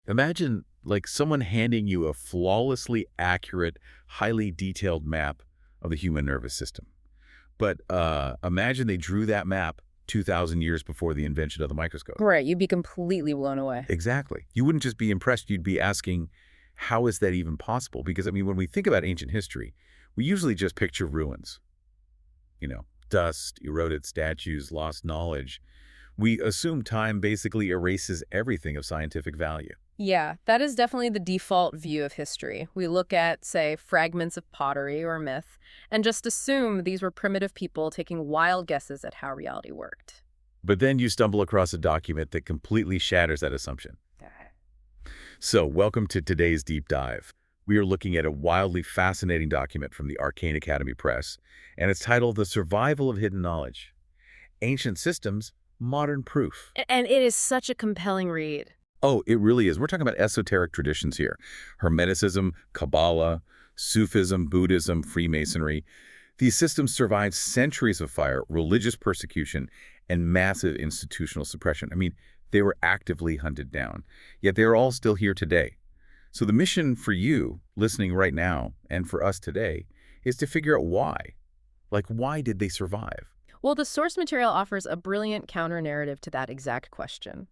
Imagine like someone handing you a flawlessly accurate, highly detailed map of the human nervous system. But imagine they drew that map 2,000 years before the invention of the microscope. Right, you'd be completely blown away. Exactly. You wouldn't just be impressed, you'd be asking, how is that even possible? Because, I mean, when we think about ancient history, we usually just picture ruins. You know, dust, eroded statues, lost knowledge. We assume time basically erases everything of scientific value. Yeah, that is definitely the default view of history. We look at, say, fragments of pottery or myth, and just assume these were primitive people taking wild guesses at how reality worked. But then you stumble across a document that completely shatters that assumption. So, welcome to today's deep dive. We are looking at a wildly fascinating document from the Arcane Academy Press, and it's titled The Survival of Hidden Knowledge: Ancient Systems, Modern Proof. And it is such a compelling read. Oh, it really is. We're talking about esoteric traditions here. Hermeticism, Kabbalah, Sufism, Buddhism, Freemasonry. These systems survived centuries of fire, religious persecution, and massive institutional suppression. I mean, they were actively hunted down. Yet they're all still here today. So the mission for you, listening right now, and for us today, is to figure out why. Like, why did they survive? Well, the source material offers a brilliant counter-narrative to that exact question,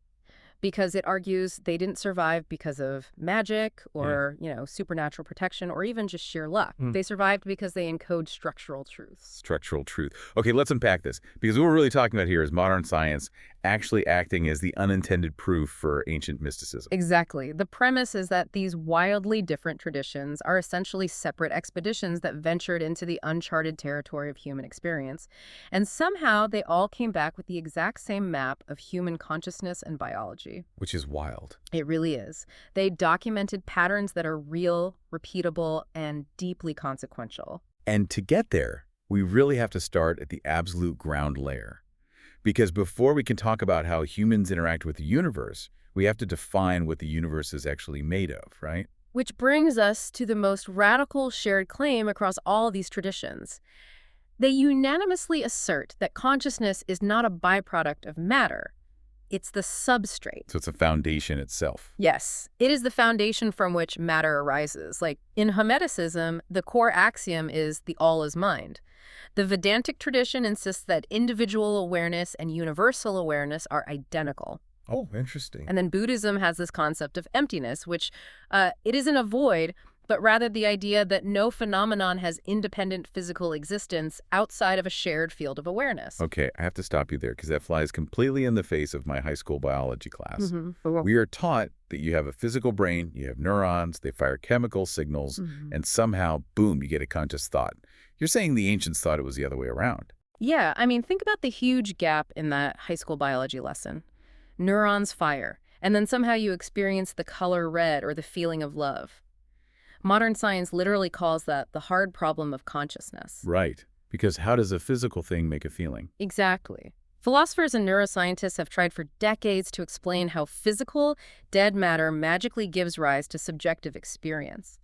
because it argues they didn't survive because of magic or, supernatural protection or even just sheer luck. They survived because they encode structural truths. Structural truth. Okay, let's unpack this, because what we're really talking about here is modern science actually acting as the unintended proof for ancient mysticism. Exactly. The premise is that these wildly different traditions are essentially separate expeditions that ventured into the uncharted territory of human experience, and somehow they all came back with the exact same map of human consciousness and biology. Which is wild. It really is. They documented patterns that are real, repeatable, and deeply consequential. And to get there, we really have to start at the absolute ground layer. Because before we can talk about how humans interact with the universe, we have to define what the universe is actually made of, right? Which brings us to the most radical shared claim across all these traditions. They unanimously assert that consciousness is not a byproduct of matter. It's the substrate. So it's a foundation itself. Yes, it is the foundation from which matter arises. Like in Hermeticism, the core axiom is the all is mind. The Vedantic tradition insists that individual awareness and universal awareness are identical. Oh, interesting. And then Buddhism has this concept of emptiness, which it isn't a void, but rather the idea that no phenomenon has independent physical existence outside of a shared field of awareness. Okay, I have to stop you there because that flies completely in the face of my high school biology class. Mm-hmm. We are taught that you have a physical brain, you have neurons, they fire chemical signals, and somehow, boom, you get a conscious thought. You're saying the ancients thought it was the other way around. Yeah, I mean, think about the huge gap in that high school biology lesson. Neurons fire, and then somehow you experience the color red or the feeling of love. Modern science literally calls that the hard problem of consciousness. Right, because how does a physical thing make a feeling? Exactly. Philosophers and neuroscientists have tried for decades to explain how physical, dead matter magically gives rise to subjective experience.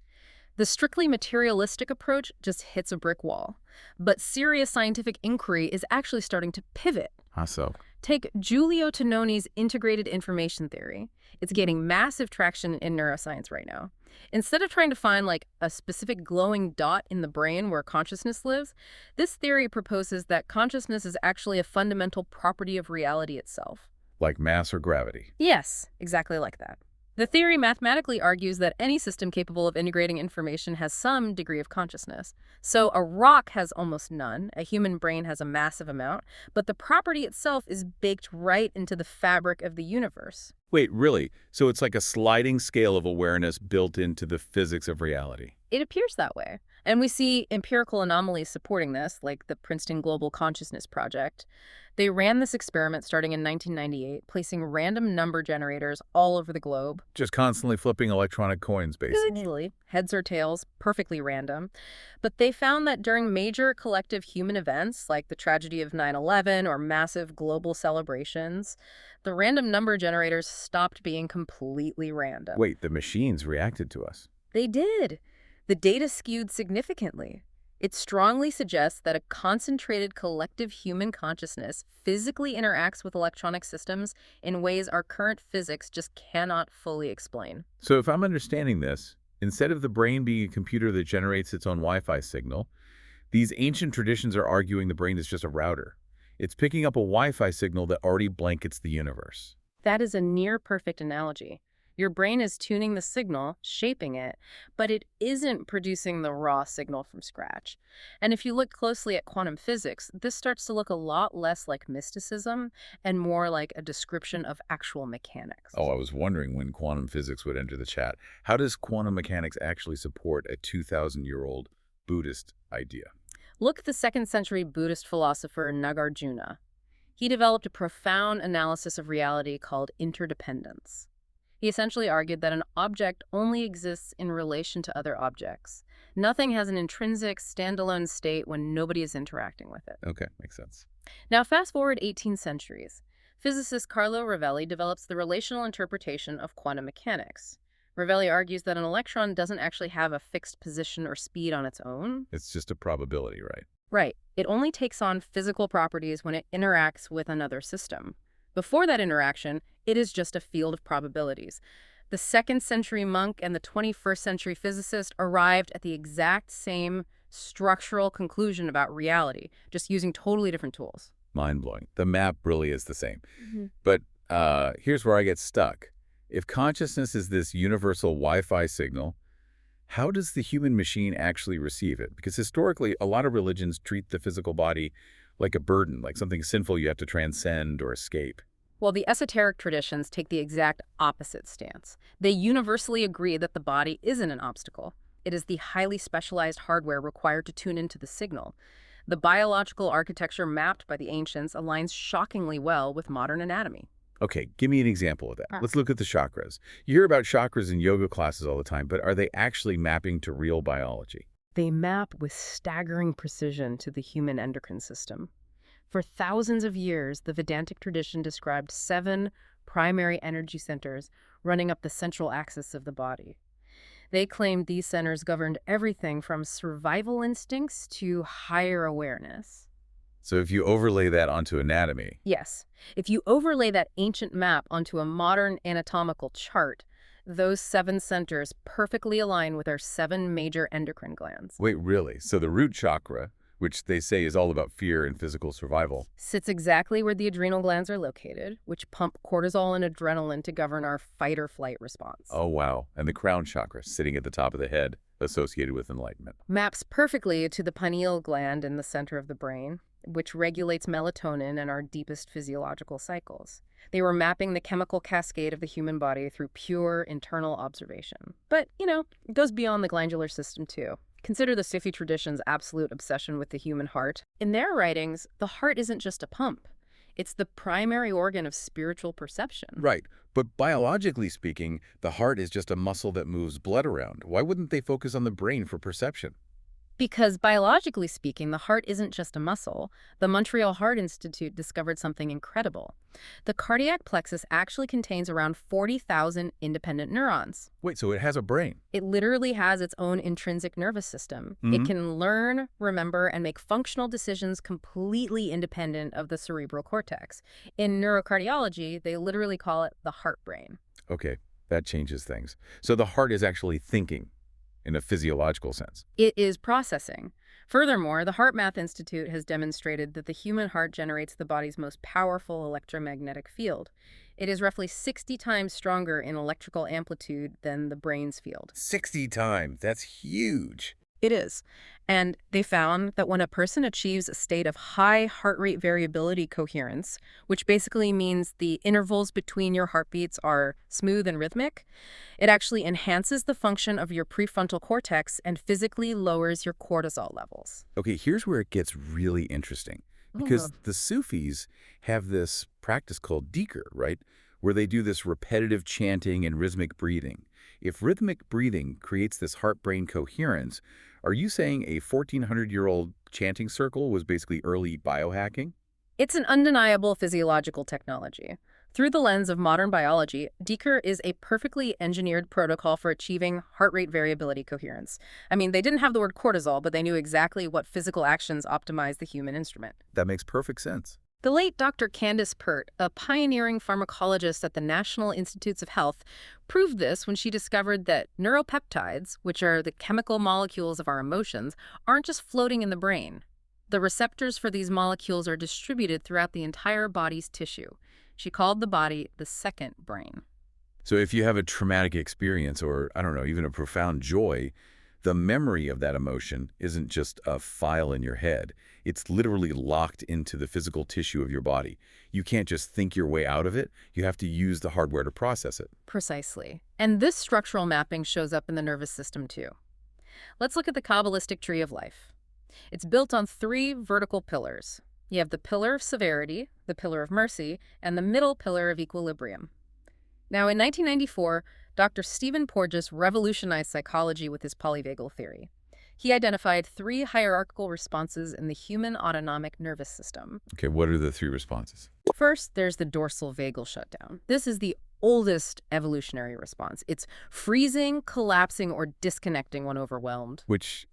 The strictly materialistic approach just hits a brick wall. But serious scientific inquiry is actually starting to pivot. How so? Take Giulio Tononi's integrated information theory. It's gaining massive traction in neuroscience right now. Instead of trying to find like a specific glowing dot in the brain where consciousness lives, this theory proposes that consciousness is actually a fundamental property of reality itself. Like mass or gravity? Yes, exactly like that. The theory mathematically argues that any system capable of integrating information has some degree of consciousness. So a rock has almost none, a human brain has a massive amount, but the property itself is baked right into the fabric of the universe. Wait, really? So it's like a sliding scale of awareness built into the physics of reality? It appears that way. And we see empirical anomalies supporting this, like the Princeton Global Consciousness Project. They ran this experiment starting in 1998, placing random number generators all over the globe. Just constantly flipping electronic coins, basically. Easily. Heads or tails, perfectly random. But they found that during major collective human events, like the tragedy of 9/11 or massive global celebrations, the random number generators stopped being completely random. Wait, the machines reacted to us? They did. The data skewed significantly. It strongly suggests that a concentrated collective human consciousness physically interacts with electronic systems in ways our current physics just cannot fully explain. So if I'm understanding this, instead of the brain being a computer that generates its own Wi-Fi signal, these ancient traditions are arguing the brain is just a router. It's picking up a Wi-Fi signal that already blankets the universe. That is a near-perfect analogy. Your brain is tuning the signal, shaping it, but it isn't producing the raw signal from scratch. And if you look closely at quantum physics, this starts to look a lot less like mysticism and more like a description of actual mechanics. Oh, I was wondering when quantum physics would enter the chat. How does quantum mechanics actually support a 2,000-year-old Buddhist idea? Look at the 2nd century Buddhist philosopher Nagarjuna. He developed a profound analysis of reality called interdependence. He essentially argued that an object only exists in relation to other objects. Nothing has an intrinsic, standalone state when nobody is interacting with it. Okay, makes sense. Now, fast forward 18 centuries. Physicist Carlo Rovelli develops the relational interpretation of quantum mechanics. Rovelli argues that an electron doesn't actually have a fixed position or speed on its own. It's just a probability, right? Right. It only takes on physical properties when it interacts with another system. Before that interaction, it is just a field of probabilities. The 2nd century monk and the 21st century physicist arrived at the exact same structural conclusion about reality, just using totally different tools. Mind-blowing. The map really is the same. Mm-hmm. But here's where I get stuck. If consciousness is this universal Wi-Fi signal, how does the human machine actually receive it? Because historically, a lot of religions treat the physical body like a burden, like something sinful you have to transcend or escape. Well, the esoteric traditions take the exact opposite stance. They universally agree that the body isn't an obstacle. It is the highly specialized hardware required to tune into the signal. The biological architecture mapped by the ancients aligns shockingly well with modern anatomy. Okay, give me an example of that. Let's look at the chakras. You hear about chakras in yoga classes all the time, but are they actually mapping to real biology? They map with staggering precision to the human endocrine system. For thousands of years, the Vedantic tradition described 7 primary energy centers running up the central axis of the body. They claimed these centers governed everything from survival instincts to higher awareness. So if you overlay that onto anatomy... Yes. If you overlay that ancient map onto a modern anatomical chart, those 7 centers perfectly align with our 7 major endocrine glands. Wait, really? So the root chakra, which they say is all about fear and physical survival, sits exactly where the adrenal glands are located, which pump cortisol and adrenaline to govern our fight-or-flight response. Oh, wow. And the crown chakra, sitting at the top of the head, associated with enlightenment. Maps perfectly to the pineal gland in the center of the brain, which regulates melatonin and our deepest physiological cycles. They were mapping the chemical cascade of the human body through pure internal observation. But, it goes beyond the glandular system, too. Consider the Sufi tradition's absolute obsession with the human heart. In their writings, the heart isn't just a pump. It's the primary organ of spiritual perception. Right. But biologically speaking, the heart is just a muscle that moves blood around. Why wouldn't they focus on the brain for perception? Because biologically speaking, the heart isn't just a muscle. The Montreal Heart Institute discovered something incredible. The cardiac plexus actually contains around 40,000 independent neurons. Wait, so it has a brain? It literally has its own intrinsic nervous system. It can learn, remember, and make functional decisions completely independent of the cerebral cortex. In neurocardiology, they literally call it the heart brain. Okay, that changes things. So the heart is actually thinking in a physiological sense. It is processing. Furthermore, the HeartMath Institute has demonstrated that the human heart generates the body's most powerful electromagnetic field. It is roughly 60 times stronger in electrical amplitude than the brain's field. 60 times. That's huge. It is. And they found that when a person achieves a state of high heart rate variability coherence, which basically means the intervals between your heartbeats are smooth and rhythmic, it actually enhances the function of your prefrontal cortex and physically lowers your cortisol levels. Okay, here's where it gets really interesting. Because the Sufis have this practice called dhikr, right? Where they do this repetitive chanting and rhythmic breathing. If rhythmic breathing creates this heart-brain coherence, are you saying a 1,400-year-old chanting circle was basically early biohacking? It's an undeniable physiological technology. Through the lens of modern biology, Deeker is a perfectly engineered protocol for achieving heart rate variability coherence. I mean, they didn't have the word cortisol, but they knew exactly what physical actions optimize the human instrument. That makes perfect sense. The late Dr. Candace Pert, a pioneering pharmacologist at the National Institutes of Health, proved this when she discovered that neuropeptides, which are the chemical molecules of our emotions, aren't just floating in the brain. The receptors for these molecules are distributed throughout the entire body's tissue. She called the body the second brain. So if you have a traumatic experience or, I don't know, even a profound joy, the memory of that emotion isn't just a file in your head. It's literally locked into the physical tissue of your body. You can't just think your way out of it. You have to use the hardware to process it. Precisely. And this structural mapping shows up in the nervous system too. Let's look at the Kabbalistic tree of life. It's built on 3 vertical pillars. You have the pillar of severity, the pillar of mercy, and the middle pillar of equilibrium. Now, in 1994, Dr. Stephen Porges revolutionized psychology with his polyvagal theory. He identified 3 hierarchical responses in the human autonomic nervous system. Okay, what are the 3 responses? First, there's the dorsal vagal shutdown. This is the oldest evolutionary response. It's freezing, collapsing, or disconnecting when overwhelmed. Which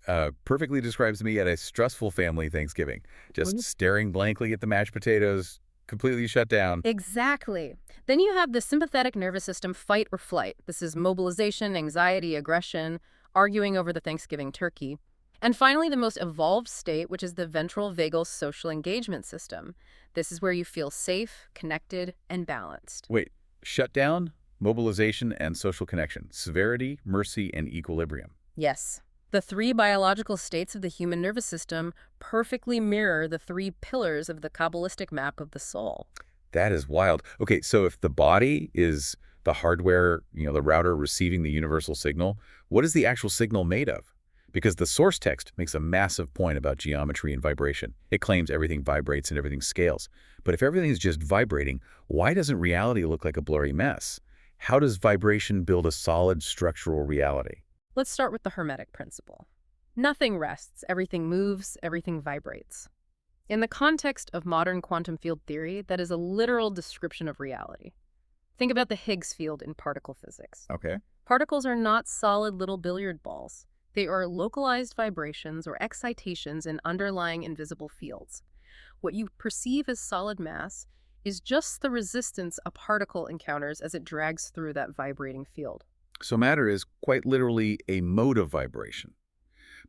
perfectly describes me at a stressful family Thanksgiving. Just staring blankly at the mashed potatoes, completely shut down. Exactly. Then you have the sympathetic nervous system fight or flight. This is mobilization, anxiety, aggression, arguing over the Thanksgiving turkey. And finally, the most evolved state, which is the ventral vagal social engagement system. This is where you feel safe, connected, and balanced. Wait, shutdown, mobilization, and social connection, severity, mercy, and equilibrium. Yes. The 3 biological states of the human nervous system perfectly mirror the 3 pillars of the Kabbalistic map of the soul. That is wild. Okay, so if the body is the hardware, the router receiving the universal signal, what is the actual signal made of? Because the source text makes a massive point about geometry and vibration. It claims everything vibrates and everything scales. But if everything is just vibrating, why doesn't reality look like a blurry mess? How does vibration build a solid structural reality? Let's start with the Hermetic principle. Nothing rests, everything moves, everything vibrates. In the context of modern quantum field theory, that is a literal description of reality. Think about the Higgs field in particle physics. Okay. Particles are not solid little billiard balls. They are localized vibrations or excitations in underlying invisible fields. What you perceive as solid mass is just the resistance a particle encounters as it drags through that vibrating field. So matter is quite literally a mode of vibration.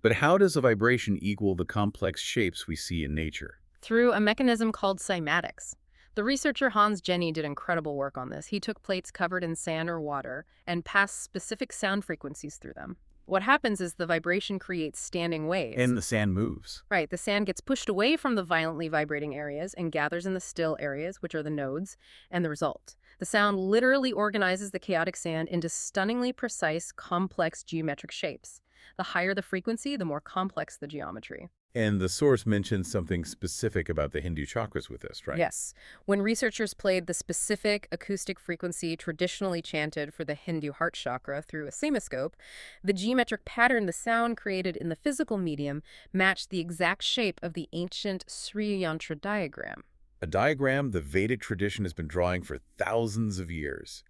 But how does a vibration equal the complex shapes we see in nature? Through a mechanism called cymatics. The researcher Hans Jenny did incredible work on this. He took plates covered in sand or water and passed specific sound frequencies through them. What happens is the vibration creates standing waves. And the sand moves. Right, the sand gets pushed away from the violently vibrating areas and gathers in the still areas, which are the nodes, and the result. The sound literally organizes the chaotic sand into stunningly precise, complex geometric shapes. The higher the frequency, the more complex the geometry. And the source mentions something specific about the Hindu chakras with this, right? Yes. When researchers played the specific acoustic frequency traditionally chanted for the Hindu heart chakra through a semiscope, the geometric pattern the sound created in the physical medium matched the exact shape of the ancient Sri Yantra diagram. A diagram the Vedic tradition has been drawing for thousands of years.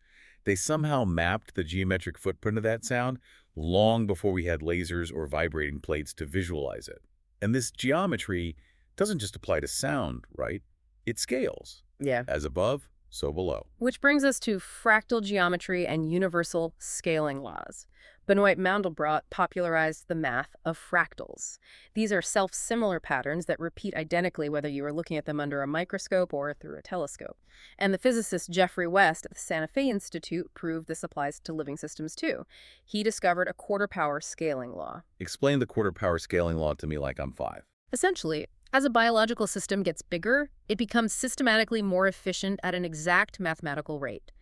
They somehow mapped the geometric footprint of that sound long before we had lasers or vibrating plates to visualize it. And this geometry doesn't just apply to sound, right? It scales. Yeah. As above, so below. Which brings us to fractal geometry and universal scaling laws. Benoit Mandelbrot popularized the math of fractals. These are self-similar patterns that repeat identically whether you are looking at them under a microscope or through a telescope. And the physicist Geoffrey West at the Santa Fe Institute proved this applies to living systems too. He discovered a quarter-power scaling law. Explain the quarter-power scaling law to me like I'm 5. Essentially, as a biological system gets bigger, it becomes systematically more efficient at an exact mathematical rate.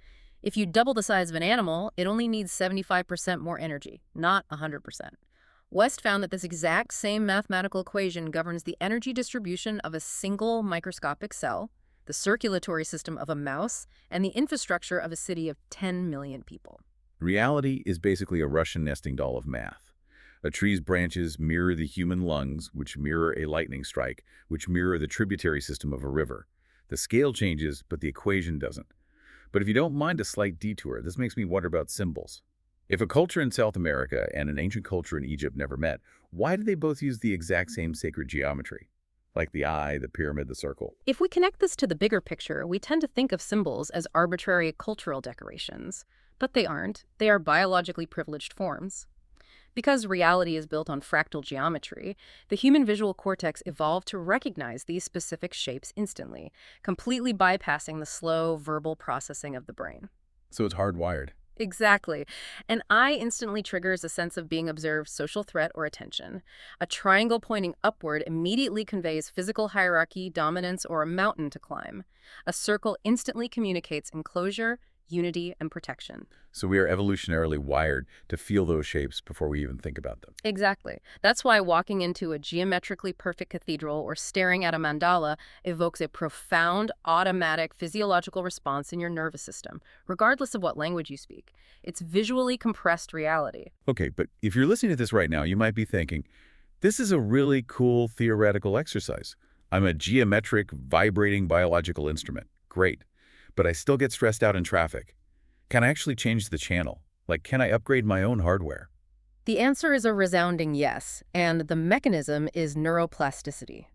If you double the size of an animal, it only needs 75% more energy, not 100%. West found that this exact same mathematical equation governs the energy distribution of a single microscopic cell, the circulatory system of a mouse, and the infrastructure of a city of 10 million people. Reality is basically a Russian nesting doll of math. A tree's branches mirror the human lungs, which mirror a lightning strike, which mirror the tributary system of a river. The scale changes, but the equation doesn't. But if you don't mind a slight detour, this makes me wonder about symbols. If a culture in South America and an ancient culture in Egypt never met, why do they both use the exact same sacred geometry? Like the eye, the pyramid, the circle. If we connect this to the bigger picture, we tend to think of symbols as arbitrary cultural decorations. But they aren't. They are biologically privileged forms. Because reality is built on fractal geometry, the human visual cortex evolved to recognize these specific shapes instantly, completely bypassing the slow, verbal processing of the brain. So it's hardwired. Exactly. An eye instantly triggers a sense of being observed, social threat, or attention. A triangle pointing upward immediately conveys physical hierarchy, dominance, or a mountain to climb. A circle instantly communicates enclosure, unity, and protection. So we are evolutionarily wired to feel those shapes before we even think about them. Exactly. That's why walking into a geometrically perfect cathedral or staring at a mandala evokes a profound, automatic physiological response in your nervous system, regardless of what language you speak. It's visually compressed reality. Okay, but if you're listening to this right now, you might be thinking, this is a really cool theoretical exercise. I'm a geometric, vibrating biological instrument. Great. But I still get stressed out in traffic. Can I actually change the channel? Like, can I upgrade my own hardware? The answer is a resounding yes, and the mechanism is neuroplasticity.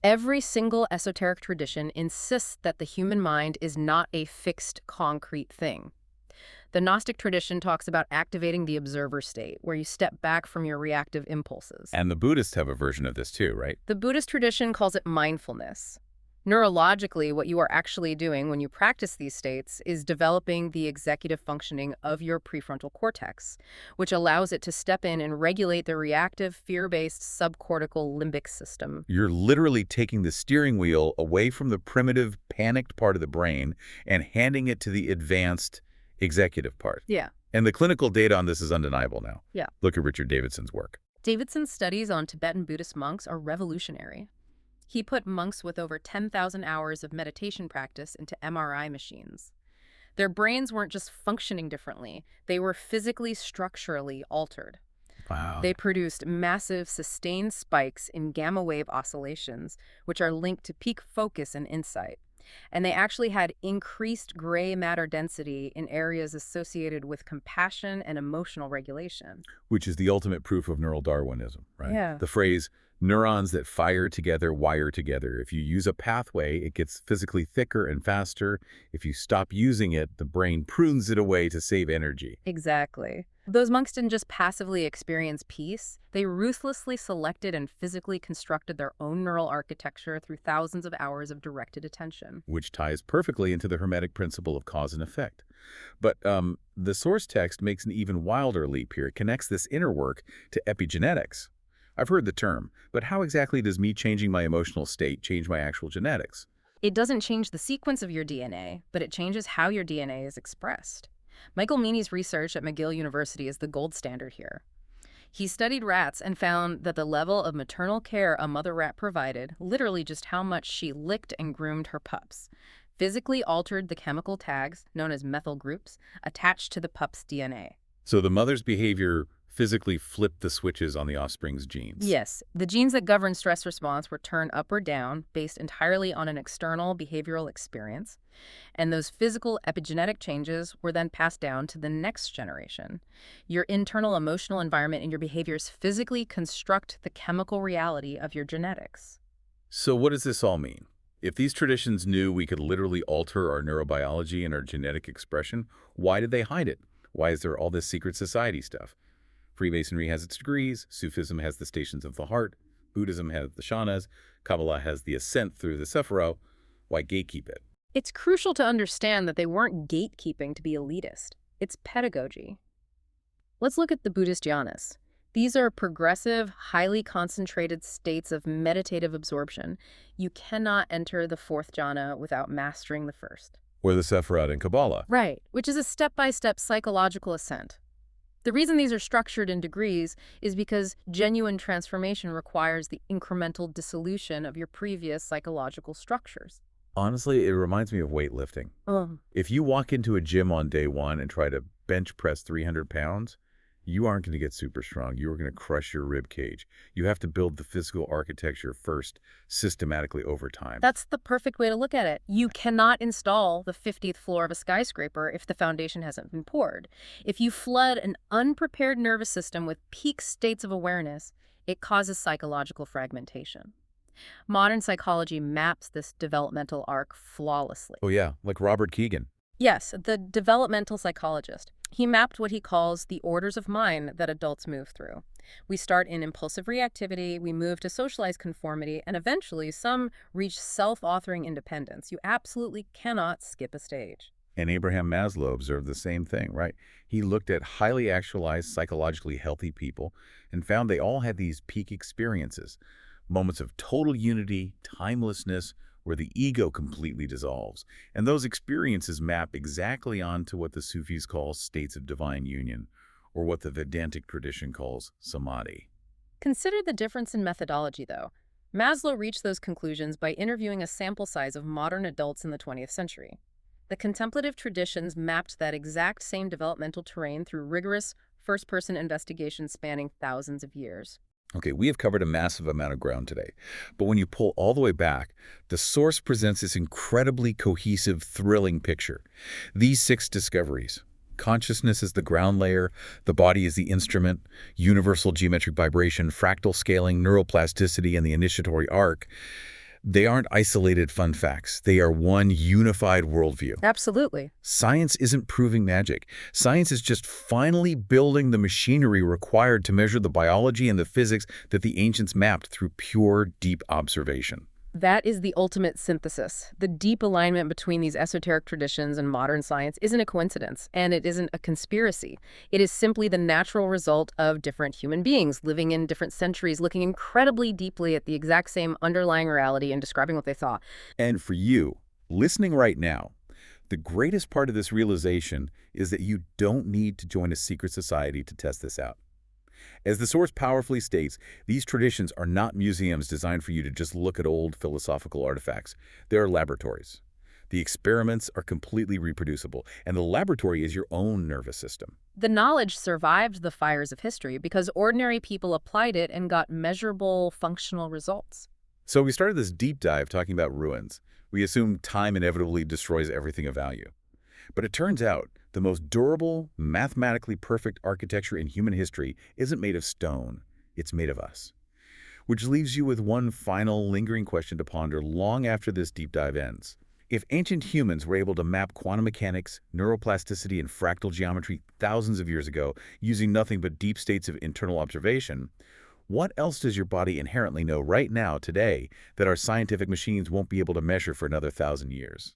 Every single esoteric tradition insists that the human mind is not a fixed, concrete thing. The Gnostic tradition talks about activating the observer state, where you step back from your reactive impulses. And the Buddhists have a version of this too, right? The Buddhist tradition calls it mindfulness. Neurologically, what you are actually doing when you practice these states is developing the executive functioning of your prefrontal cortex, which allows it to step in and regulate the reactive, fear-based subcortical limbic system. You're literally taking the steering wheel away from the primitive, panicked part of the brain and handing it to the advanced executive part. Yeah. And the clinical data on this is undeniable now. Yeah. Look at Richard Davidson's work. Davidson's studies on Tibetan Buddhist monks are revolutionary. He put monks with over 10,000 hours of meditation practice into MRI machines. Their brains weren't just functioning differently, they were physically, structurally altered. Wow. They produced massive, sustained spikes in gamma wave oscillations, which are linked to peak focus and insight. And they actually had increased gray matter density in areas associated with compassion and emotional regulation. Which is the ultimate proof of neural Darwinism, right? Yeah. The phrase, neurons that fire together wire together. If you use a pathway, it gets physically thicker and faster. If you stop using it, the brain prunes it away to save energy. Exactly. Those monks didn't just passively experience peace, they ruthlessly selected and physically constructed their own neural architecture through thousands of hours of directed attention. Which ties perfectly into the Hermetic principle of cause and effect. But the source text makes an even wilder leap here. It connects this inner work to epigenetics. I've heard the term, but how exactly does me changing my emotional state change my actual genetics? It doesn't change the sequence of your DNA, but it changes how your DNA is expressed. Michael Meaney's research at McGill University is the gold standard here. He studied rats and found that the level of maternal care a mother rat provided, literally just how much she licked and groomed her pups, physically altered the chemical tags, known as methyl groups, attached to the pup's DNA. So the mother's behavior physically flipped the switches on the offspring's genes. Yes, the genes that govern stress response were turned up or down based entirely on an external behavioral experience, and those physical epigenetic changes were then passed down to the next generation. Your internal emotional environment and your behaviors physically construct the chemical reality of your genetics. So what does this all mean? If these traditions knew we could literally alter our neurobiology and our genetic expression, why did they hide it? Why is there all this secret society stuff? Freemasonry has its degrees, Sufism has the stations of the heart, Buddhism has the shanas, Kabbalah has the ascent through the Sephirah. Why gatekeep it? It's crucial to understand that they weren't gatekeeping to be elitist. It's pedagogy. Let's look at the Buddhist jhanas. These are progressive, highly concentrated states of meditative absorption. You cannot enter the fourth jhana without mastering the first. Or the Sephirah in Kabbalah. Right, which is a step-by-step psychological ascent. The reason these are structured in degrees is because genuine transformation requires the incremental dissolution of your previous psychological structures. Honestly, it reminds me of weightlifting. If you walk into a gym on day one and try to bench press 300 pounds, You aren't going to get super strong. You are going to crush your rib cage. You have to build the physical architecture first, systematically over time. That's the perfect way to look at it. You cannot install the 50th floor of a skyscraper if the foundation hasn't been poured. If you flood an unprepared nervous system with peak states of awareness, it causes psychological fragmentation. Modern psychology maps this developmental arc flawlessly. Oh yeah, like Robert Keegan. Yes, the developmental psychologist. He mapped what he calls the orders of mind that adults move through. We start in impulsive reactivity, we move to socialized conformity, and eventually some reach self-authoring independence. You absolutely cannot skip a stage. And Abraham Maslow observed the same thing, right? He looked at highly actualized, psychologically healthy people and found they all had these peak experiences, moments of total unity, timelessness, where the ego completely dissolves. And those experiences map exactly onto what the Sufis call states of divine union, or what the Vedantic tradition calls samadhi. Consider the difference in methodology, though. Maslow reached those conclusions by interviewing a sample size of modern adults in the 20th century. The contemplative traditions mapped that exact same developmental terrain through rigorous first-person investigations spanning thousands of years. Okay, we have covered a massive amount of ground today, but when you pull all the way back, the source presents this incredibly cohesive, thrilling picture. These 6 discoveries, consciousness is the ground layer, the body is the instrument, universal geometric vibration, fractal scaling, neuroplasticity, and the initiatory arc, they aren't isolated fun facts. They are one unified worldview. Absolutely. Science isn't proving magic. Science is just finally building the machinery required to measure the biology and the physics that the ancients mapped through pure, deep observation. That is the ultimate synthesis. The deep alignment between these esoteric traditions and modern science isn't a coincidence, and it isn't a conspiracy. It is simply the natural result of different human beings living in different centuries, looking incredibly deeply at the exact same underlying reality and describing what they saw. And for you, listening right now, the greatest part of this realization is that you don't need to join a secret society to test this out. As the source powerfully states, these traditions are not museums designed for you to just look at old philosophical artifacts. They are laboratories. The experiments are completely reproducible, and the laboratory is your own nervous system. The knowledge survived the fires of history because ordinary people applied it and got measurable, functional results. So we started this deep dive talking about ruins. We assume time inevitably destroys everything of value. But it turns out the most durable, mathematically perfect architecture in human history isn't made of stone, it's made of us. Which leaves you with one final lingering question to ponder long after this deep dive ends. If ancient humans were able to map quantum mechanics, neuroplasticity, and fractal geometry thousands of years ago using nothing but deep states of internal observation, what else does your body inherently know right now, today, that our scientific machines won't be able to measure for another 1,000 years?